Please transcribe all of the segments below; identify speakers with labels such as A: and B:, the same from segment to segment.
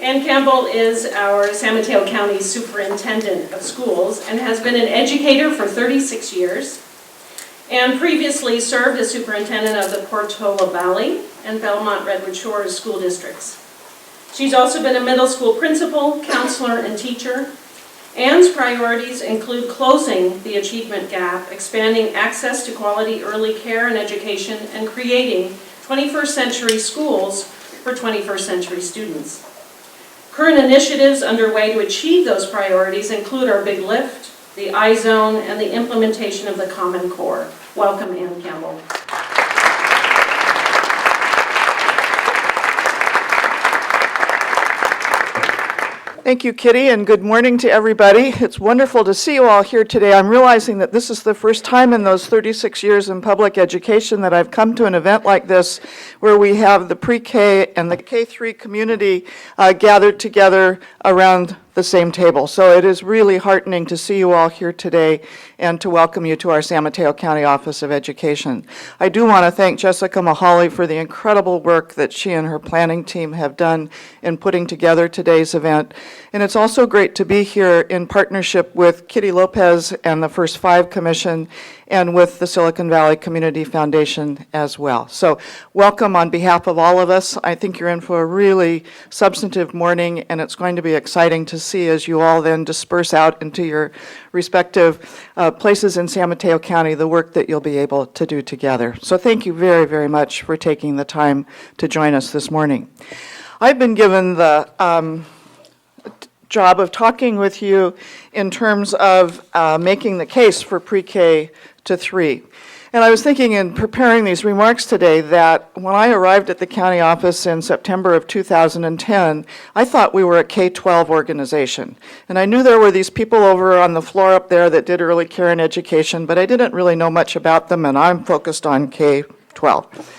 A: And Campbell is our San Mateo County Superintendent of Schools and has been an educator for 36 years and previously served as superintendent of the Portola Valley and Belmont Redwood Shores school districts. She's also been a middle school principal, counselor, and teacher. Ann's priorities include closing the achievement gap, expanding access to quality early care and education, and creating 21st century schools for 21st century students. Current initiatives underway to achieve those priorities include our Big Lift, the iZone, and the implementation of the Common Core. Welcome, Ann Campbell.
B: Thank you, Kitty, and good morning to everybody. It's wonderful to see you all here today. I'm realizing that this is the first time in those 36 years in public education that I've come to an event like this where we have the pre-K and the K-3 community gathered together around the same table. So it is really heartening to see you all here today and to welcome you to our San Mateo County Office of Education. I do want to thank Jessica Mahali for the incredible work that she and her planning team have done in putting together today's event. And it's also great to be here in partnership with Kitty Lopez and the First Five Commission and with the Silicon Valley Community Foundation as well. So welcome on behalf of all of us. I think you're in for a really substantive morning, and it's going to be exciting to see as you all then disperse out into your respective places in San Mateo County the work that you'll be able to do together. So thank you very, very much for taking the time to join us this morning. I've been given the job of talking with you in terms of making the case for pre-K to 3. And I was thinking in preparing these remarks today that when I arrived at the county office in September of 2010, I thought we were a K-12 organization. And I knew there were these people over on the floor up there that did early care and education, but I didn't really know much about them, and I'm focused on K-12.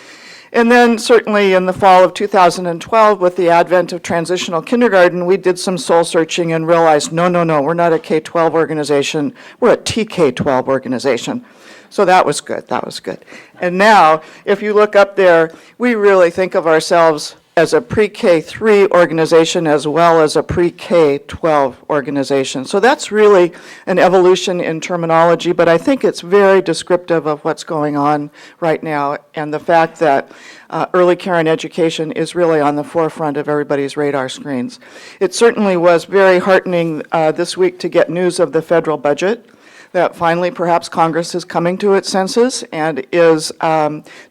B: And then certainly in the fall of 2012, with the advent of Transitional Kindergarten, we did some soul searching and realized, no, we're not a K-12 organization, we're a TK-12 organization. So that was good, And now, if you look up there, we really think of ourselves as a PreK-3 organization as well as a PreK-12 organization. So that's really an evolution in terminology, but I think it's very descriptive of what's going on right now and the fact that early care and education is really on the forefront of everybody's radar screens. It certainly was very heartening this week to get news of the federal budget, that finally perhaps Congress is coming to its senses and is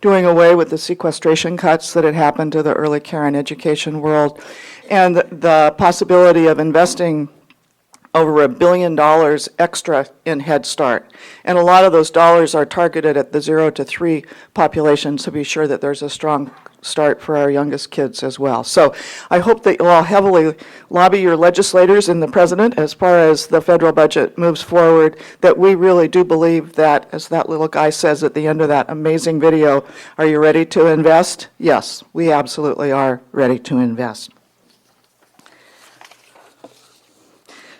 B: doing away with the sequestration cuts that had happened to the early care and education world, and the possibility of investing over $1 billion extra in Head Start. And a lot of those dollars are targeted at the 0 to 3 population to be sure that there's a strong start for our youngest kids as well. So I hope that you'll all heavily lobby your legislators and the president as far as the federal budget moves forward, that we really do believe that, as that little guy says at the end of that amazing video, are you ready to invest? Yes, we absolutely are ready to invest.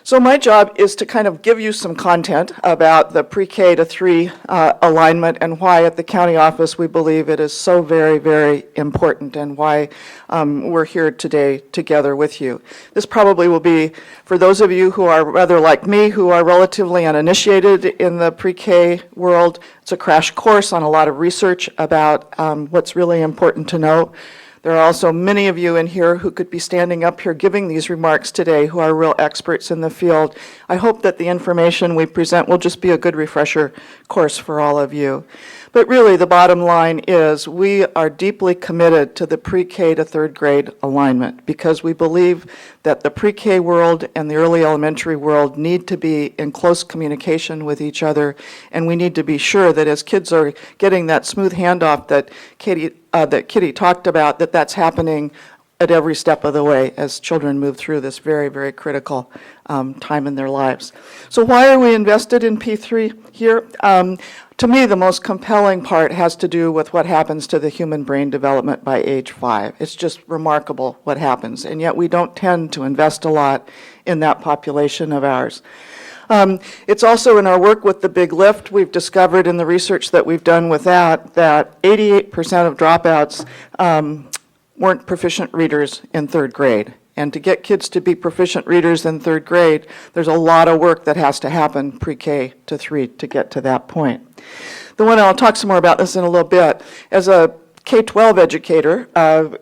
B: So my job is to kind of give you some content about the pre-K to 3 alignment and why at the county office we believe it is so very, very important and why we're here today together with you. This probably will be, for those of you who are rather like me, who are relatively uninitiated in the pre-K world, it's a crash course on a lot of research about what's really important to know. There are also many of you in here who could be standing up here giving these remarks today who are real experts in the field. I hope that the information we present will just be a good refresher course for all of you. But really, the bottom line is we are deeply committed to the pre-K to 3rd grade alignment because we believe that the pre-K world and the early elementary world need to be in close communication with each other, and we need to be sure that as kids are getting that smooth handoff that Kitty talked about, that that's happening at every step of the way as children move through this very, very critical time in their lives. So why are we invested in P3 here? To me, the most compelling part has to do with what happens to the human brain development by age 5. It's just remarkable what happens, and yet we don't tend to invest a lot in that population of ours. It's also in our work with the Big Lift, we've discovered in the research that we've done with that 88% of dropouts weren't proficient readers in 3rd grade. And to get kids to be proficient readers in third grade, there's a lot of work that has to happen pre-K to 3 to get to that point. The one, I'll talk some more about this in a little bit. As a K-12 educator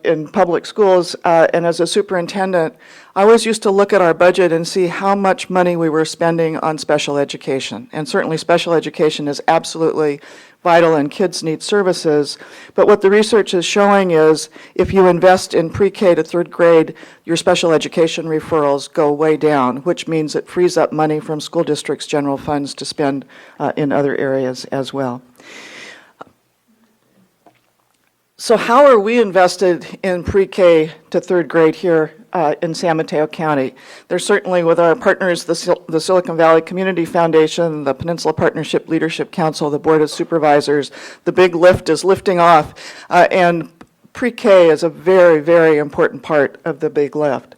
B: in public schools and as a superintendent, I always used to look at our budget and see how much money we were spending on special education. And certainly special education is absolutely vital and kids need services. But what the research is showing is if you invest in pre-K to third grade, your special education referrals go way down, which means it frees up money from school districts' general funds to spend in other areas as well. So how are we invested in pre-K to third grade here in San Mateo County? There's certainly with our partners, the Silicon Valley Community Foundation, the Peninsula Partnership Leadership Council, the Board of Supervisors. The big lift is lifting off, and pre-K is a very, very important part of the big lift.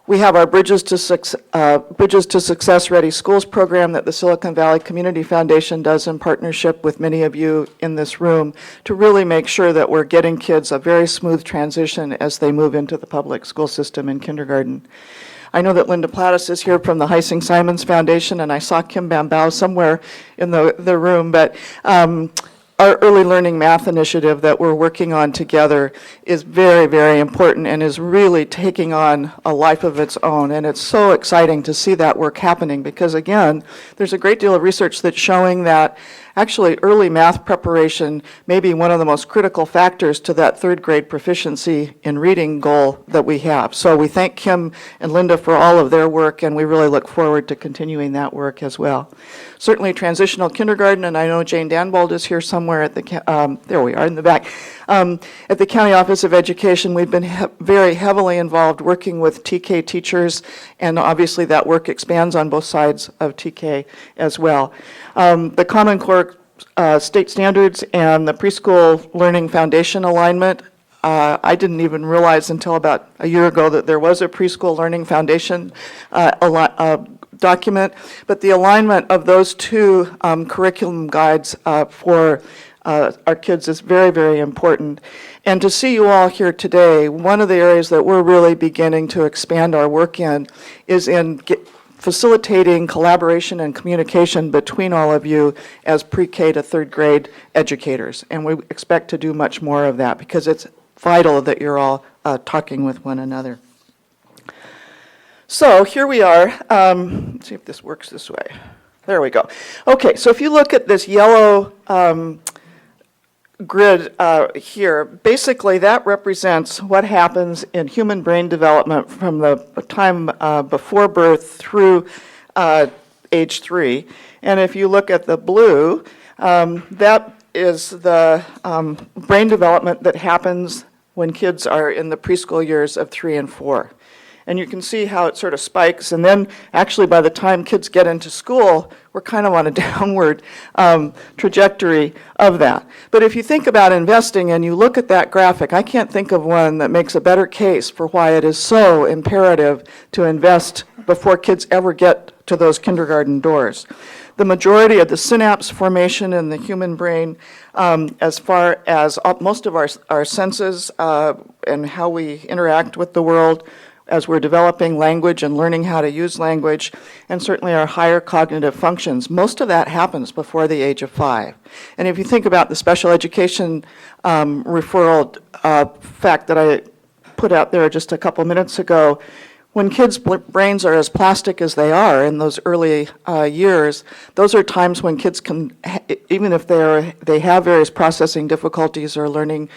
B: We have our Bridges to Success Ready Schools program that the Silicon Valley Community Foundation does in partnership with many of you in this room to really make sure that we're getting kids a very smooth transition as they move into the public school system in kindergarten. I know that Linda Plattis is here from the Heising Simons Foundation, and I saw Kim Bambao somewhere in the room, but our early learning math initiative that we're working on together is very, very important and is really taking on a life of its own. And it's so exciting to see that work happening because, again, there's a great deal of research that's showing that actually early math preparation may be one of the most critical factors to that third grade proficiency in reading goal that we have. So we thank Kim and Linda for all of their work, and we really look forward to continuing that work as well. Certainly Transitional Kindergarten, and I know Jane Danbold is here somewhere at the, there we are in the back. At the County Office of Education, we've been very heavily involved working with TK teachers, and obviously that work expands on both sides of TK as well. The Common Core state standards and the Preschool Learning Foundation alignment, I didn't even realize until about a year ago that there was a Preschool Learning Foundation document, but the alignment of those two curriculum guides for our kids is very, very important. And to see you all here today, one of the areas that we're really beginning to expand our work in is in facilitating collaboration and communication between all of you as pre-K to third grade educators. And we expect to do much more of that because it's vital that you're all talking with one another. So here we are. Let's see if this works this way. There we go. Okay, so if you look at this yellow grid here, basically that represents what happens in human brain development from the time before birth through age 3. And if you look at the blue, that is the brain development that happens when kids are in the preschool years of 3 and 4. And you can see how it sort of spikes, and then actually by the time kids get into school, we're kind of on a downward trajectory of that. But if you think about investing and you look at that graphic, I can't think of one that makes a better case for why it is so imperative to invest before kids ever get to those kindergarten doors. The majority of the synapse formation in the human brain, as far as most of our senses and how we interact with the world, as we're developing language and learning how to use language, and certainly our higher cognitive functions. Most of that happens before the age of 5. And if you think about the special education referral fact that I put out there just a couple minutes ago, when kids' brains are as plastic as they are in those early years, those are times when kids can, even if they have various processing difficulties or learning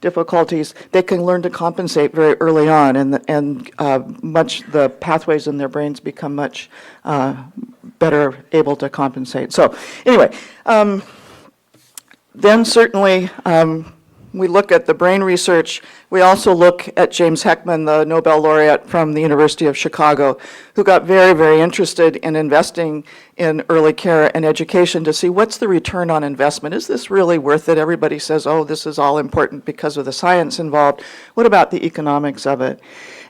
B: difficulties, they can learn to compensate very early on, and the pathways in their brains become much better able to compensate. So anyway, then certainly we look at the brain research. We also look at James Heckman, the Nobel laureate from the University of Chicago, who got very, very interested in investing in early care and education to see what's the return on investment. Is this really worth it? Everybody says, oh, this is all important because of the science involved. What about the economics of it?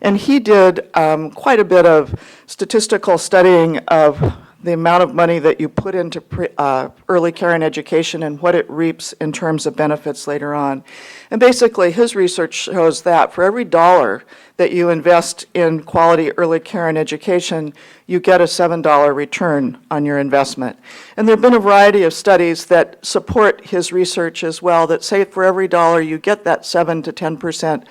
B: And he did quite a bit of statistical studying of the amount of money that you put into early care and education and what it reaps in terms of benefits later on. And basically, his research shows that for every dollar that you invest in quality early care and education, you get a $7 return on your investment. And there have been a variety of studies that support his research as well, that say for every dollar you get that 7 to 10%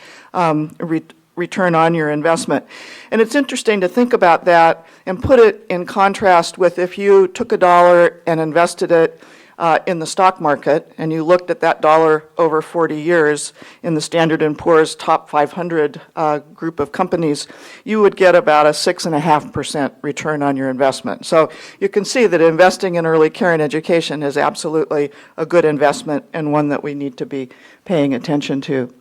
B: return on your investment. And it's interesting to think about that and put it in contrast with if you took a dollar and invested it in the stock market, and you looked at that dollar over 40 years in the Standard & Poor's top 500 group of companies, you would get about a 6.5% return on your investment. So you can see that investing in early care and education is absolutely a good investment and one that we need to be paying attention to.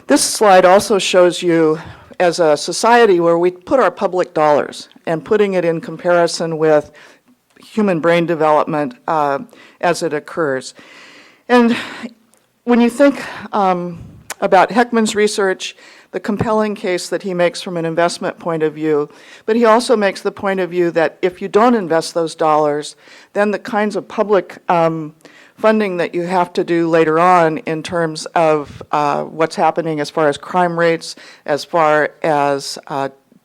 B: This slide also shows you as a society where we put our public dollars and putting it in comparison with human brain development as it occurs. And when you think about Heckman's research, the compelling case that he makes from an investment point of view, but he also makes the point of view that if you don't invest those dollars, then the kinds of public funding that you have to do later on in terms of what's happening as far as crime rates, as far as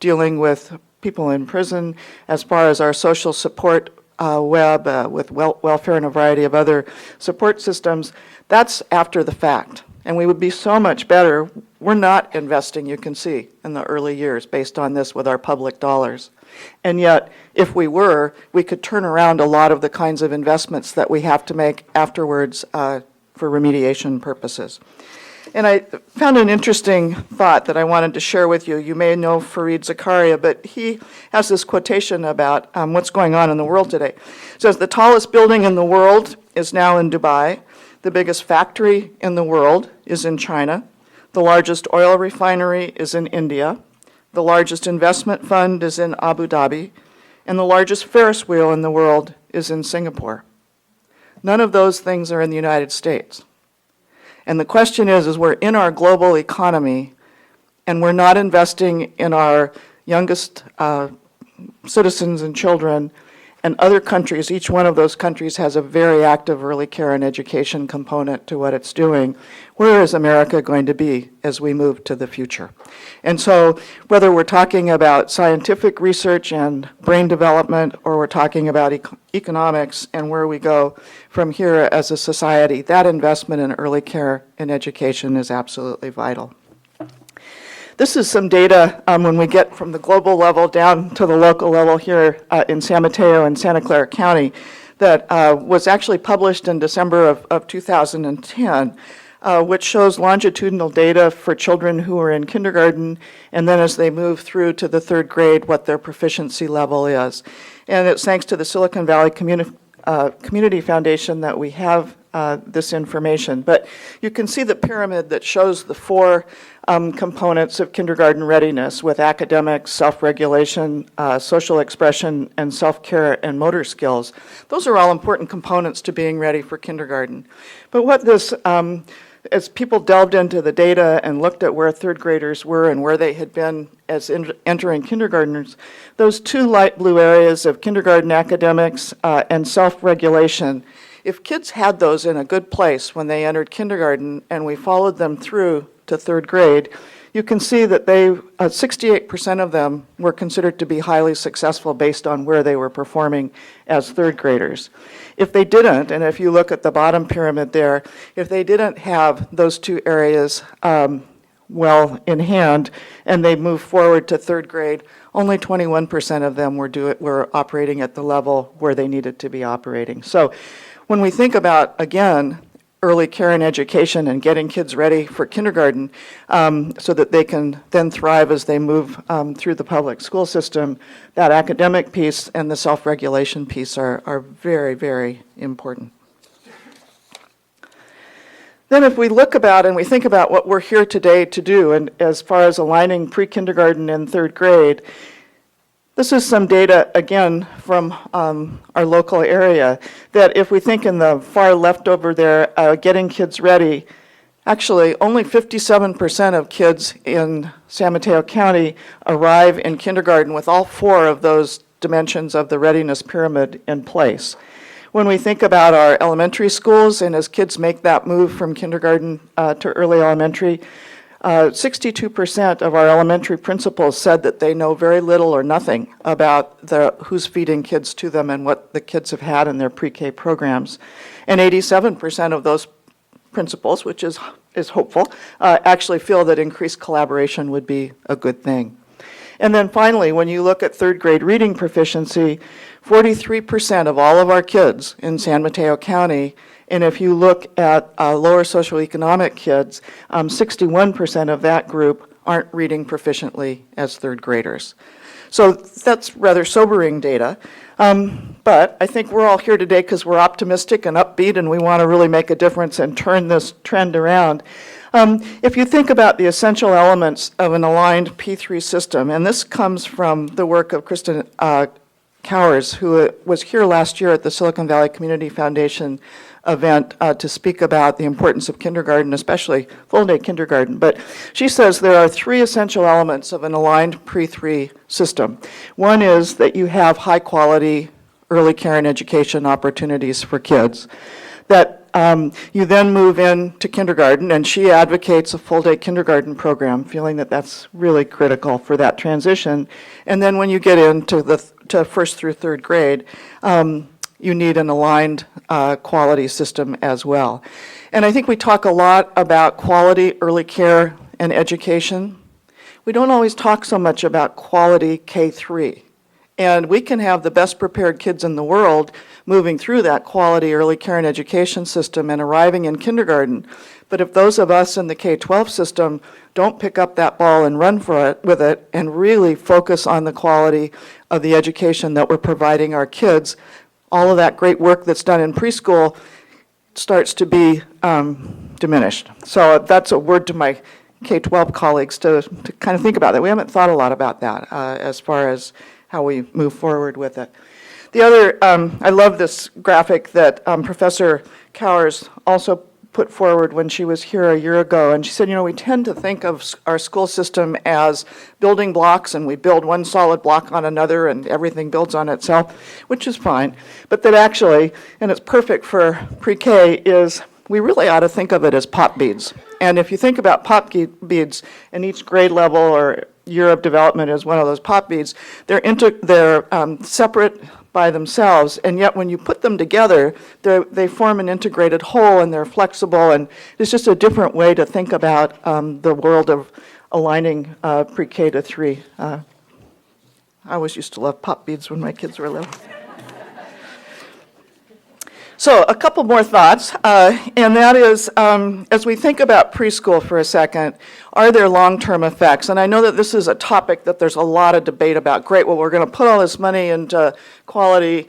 B: dealing with people in prison, as far as our social support web with welfare and a variety of other support systems, that's after the fact. And we would be so much better. We're not investing, you can see, in the early years based on this with our public dollars. And yet, if we were, we could turn around a lot of the kinds of investments that we have to make afterwards for remediation purposes. And I found an interesting thought that I wanted to share with you. You may know Fareed Zakaria, but he has this quotation about what's going on in the world today. It says, the tallest building in the world is now in Dubai. The biggest factory in the world is in China. The largest oil refinery is in India. The largest investment fund is in Abu Dhabi. And the largest Ferris wheel in the world is in Singapore. None of those things are in the United States. And the question is we're in our global economy and we're not investing in our youngest citizens and children, and other countries, each one of those countries has a very active early care and education component to what it's doing. Where is America going to be as we move to the future? And so whether we're talking about scientific research and brain development, or we're talking about economics and where we go from here as a society, that investment in early care and education is absolutely vital. This is some data when we get from the global level down to the local level here in San Mateo and Santa Clara County that was actually published in December of 2010, which shows longitudinal data for children who are in kindergarten, and then as they move through to the third grade, what their proficiency level is. And it's thanks to the Silicon Valley Community Foundation that we have this information. But you can see the pyramid that shows the four components of kindergarten readiness with academics, self-regulation, social expression, and self-care and motor skills. Those are all important components to being ready for kindergarten. But what this, as people delved into the data and looked at where third graders were and where they had been as entering kindergartners, those two light blue areas of kindergarten academics and self-regulation, if kids had those in a good place when they entered kindergarten and we followed them through to third grade, you can see that 68% of them were considered to be highly successful based on where they were performing as third graders. If they didn't, and if you look at the bottom pyramid there, if they didn't have those two areas well in hand and they moved forward to third grade, only 21% of them were operating at the level where they needed to be operating. So when we think about, again, early care and education and getting kids ready for kindergarten so that they can then thrive as they move through the public school system, that academic piece and the self-regulation piece are very, very important. Then if we look about and we think about what we're here today to do, and as far as aligning pre-kindergarten and third grade, this is some data, again, from our local area, that if we think in the far left over there, getting kids ready, actually only 57% of kids in San Mateo County arrive in kindergarten with all four of those dimensions of the readiness pyramid in place. When we think about our elementary schools, and as kids make that move from kindergarten to early elementary, 62% of our elementary principals said that they know very little or nothing about who's feeding kids to them and what the kids have had in their pre-K programs. And 87% of those principals, which is hopeful, actually feel that increased collaboration would be a good thing. And then finally, when you look at third grade reading proficiency, 43% of all of our kids in San Mateo County, and if you look at lower socioeconomic kids, 61% of that group aren't reading proficiently as third graders. So that's rather sobering data. But I think we're all here today because we're optimistic and upbeat and we want to really make a difference and turn this trend around. If you think about the essential elements of an aligned P3 system, and this comes from the work of Kristen Cowers, who was here last year at the Silicon Valley Community Foundation event to speak about the importance of kindergarten, especially full-day kindergarten. But she says there are three essential elements of an aligned Pre-3 system. One is that you have high-quality early care and education opportunities for kids, that you then move into kindergarten, and she advocates a full-day kindergarten program, feeling that that's really critical for that transition. And then when you get into to first through third grade, you need an aligned quality system as well. And I think we talk a lot about quality early care and education. We don't always talk so much about quality K-3. And we can have the best prepared kids in the world moving through that quality early care and education system and arriving in kindergarten. But if those of us in the K-12 system don't pick up that ball and run with it and really focus on the quality of the education that we're providing our kids, all of that great work that's done in preschool starts to be diminished. So that's a word to my K-12 colleagues to kind of think about that. We haven't thought a lot about that as far as how we move forward with it. The other, I love this graphic that Professor Cowers also put forward when she was here a year ago, and she said, we tend to think of our school system as building blocks, and we build one solid block on another, and everything builds on itself, which is fine, but that actually, and it's perfect for pre-K, is we really ought to think of it as pop beads. And if you think about pop beads, and each grade level or year of development is one of those pop beads, they're separate by themselves, and yet when you put them together, they form an integrated whole, and they're flexible, and it's just a different way to think about the world of aligning pre-K to 3. I always used to love pop beads when my kids were little. So a couple more thoughts, and that is, as we think about preschool for a second, are there long-term effects? And I know that this is a topic that there's a lot of debate about. Great, well, we're going to put all this money into quality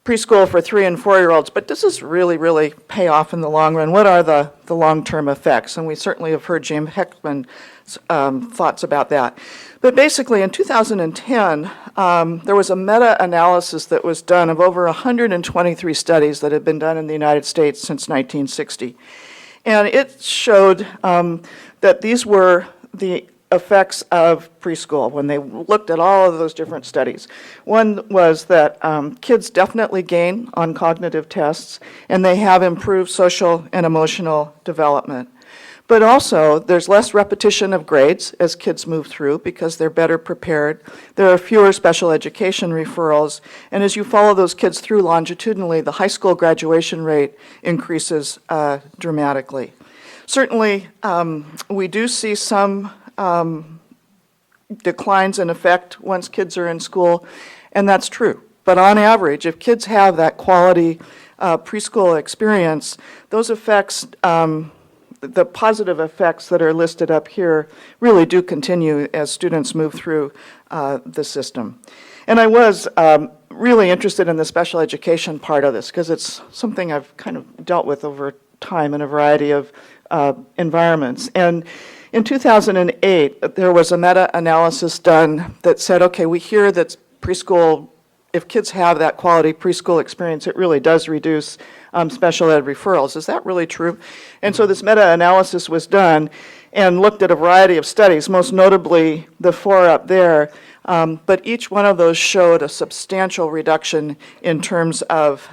B: preschool for 3- and 4-year-olds, but does this really, really pay off in the long run? What are the long-term effects? And we certainly have heard James Heckman's thoughts about that. But basically, in 2010, there was a meta-analysis that was done of over 123 studies that had been done in the United States since 1960. And it showed that these were the effects of preschool when they looked at all of those different studies. One was that kids definitely gain on cognitive tests, and they have improved social and emotional development. But also, there's less repetition of grades as kids move through because they're better prepared. There are fewer special education referrals. And as you follow those kids through longitudinally, the high school graduation rate increases dramatically. Certainly, we do see some declines in effect once kids are in school, and that's true. But on average, if kids have that quality preschool experience, those effects, the positive effects that are listed up here really do continue as students move through the system. And I was really interested in the special education part of this because it's something I've kind of dealt with over time in a variety of environments. And in 2008, there was a meta-analysis done that said, okay, we hear that preschool, if kids have that quality preschool experience, it really does reduce special ed referrals. Is that really true? And so this meta-analysis was done, and looked at a variety of studies, most notably the 4 up there, but each one of those showed a substantial reduction in terms of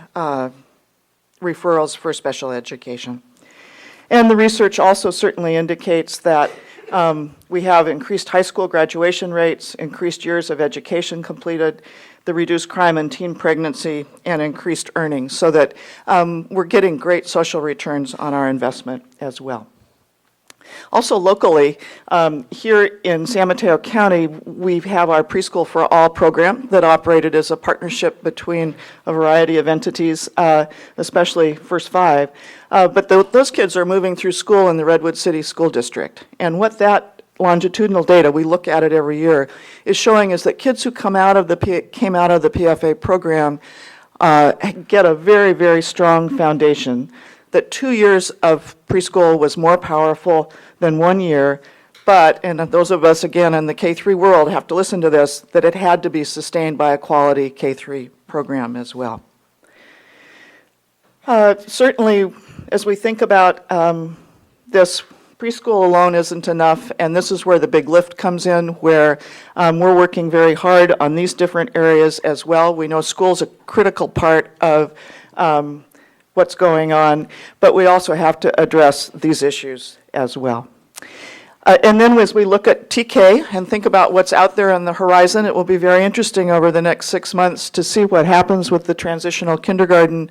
B: referrals for special education. And the research also certainly indicates that we have increased high school graduation rates, increased years of education completed, the reduced crime and teen pregnancy, and increased earnings, so that we're getting great social returns on our investment as well. Also locally, here in San Mateo County, we have our Preschool for All program that operated as a partnership between a variety of entities, especially First Five. But those kids are moving through school in the Redwood City School District. And what that longitudinal data, we look at it every year, is showing is that kids who came out of the PFA program get a very, very strong foundation, that 2 years of preschool was more powerful than 1 year, but, and those of us, again, in the K-3 world have to listen to this, that it had to be sustained by a quality K-3 program as well. Certainly, as we think about this, preschool alone isn't enough, and this is where the big lift comes in, where we're working very hard on these different areas as well. We know school's a critical part of what's going on, but we also have to address these issues as well. And then as we look at TK and think about what's out there on the horizon, it will be very interesting over the next 6 months to see what happens with the Transitional Kindergarten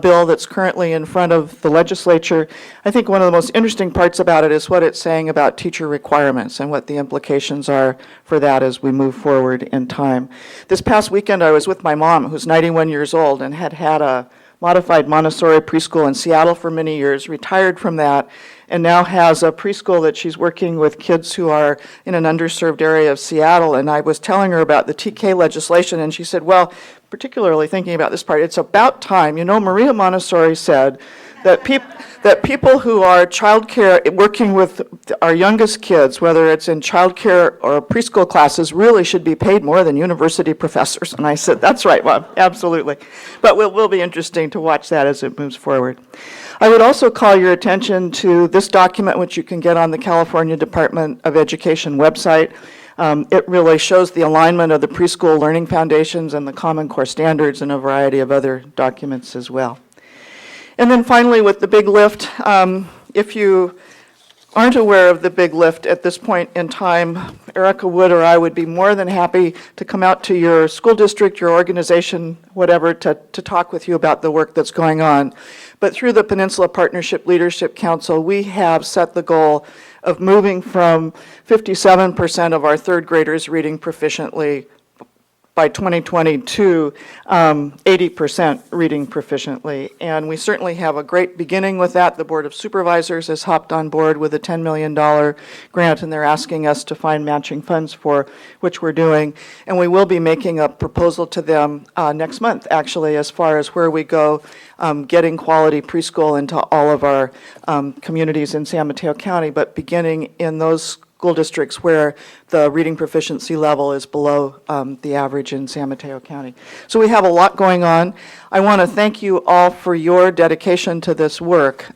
B: bill that's currently in front of the legislature. I think one of the most interesting parts about it is what it's saying about teacher requirements and what the implications are for that as we move forward in time. This past weekend I was with my mom, who's 91 years old and had had a modified Montessori preschool in Seattle for many years, retired from that, and now has a preschool that she's working with kids who are in an underserved area of Seattle. And I was telling her about the TK legislation, and she said, well, particularly thinking about this part, it's about time. You know, Maria Montessori said that people who are childcare, working with our youngest kids, whether it's in childcare or preschool classes, really should be paid more than university professors. And I said, that's right, Mom, absolutely. But it will be interesting to watch that as it moves forward. I would also call your attention to this document, which you can get on the California Department of Education website. It really shows the alignment of the preschool learning foundations and the Common Core standards and a variety of other documents as well. And then finally, with the big lift, if you aren't aware of the big lift at this point in time, Erica Wood or I would be more than happy to come out to your school district, your organization, whatever, to talk with you about the work that's going on. But through the Peninsula Partnership Leadership Council, we have set the goal of moving from 57% of our third graders reading proficiently by 2022, 80% reading proficiently. And we certainly have a great beginning with that. The Board of Supervisors has hopped on board with a $10 million grant, and they're asking us to find matching funds for, which we're doing. And we will be making a proposal to them next month, actually, as far as where we go getting quality preschool into all of our communities in San Mateo County, but beginning in those school districts where the reading proficiency level is below the average in San Mateo County. So we have a lot going on. I want to thank you all for your dedication to this work.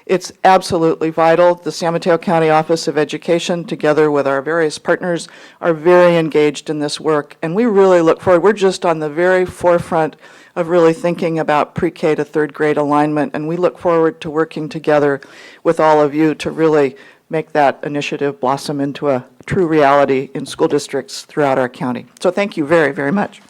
B: It's absolutely vital. The San Mateo County Office of Education, together with our various partners, are very engaged in this work, and we really look forward. We're just on the very forefront of really thinking about pre-K to third grade alignment, and we look forward to working together with all of you to really make that initiative blossom into a true reality in school districts throughout our county. So thank you very, very much.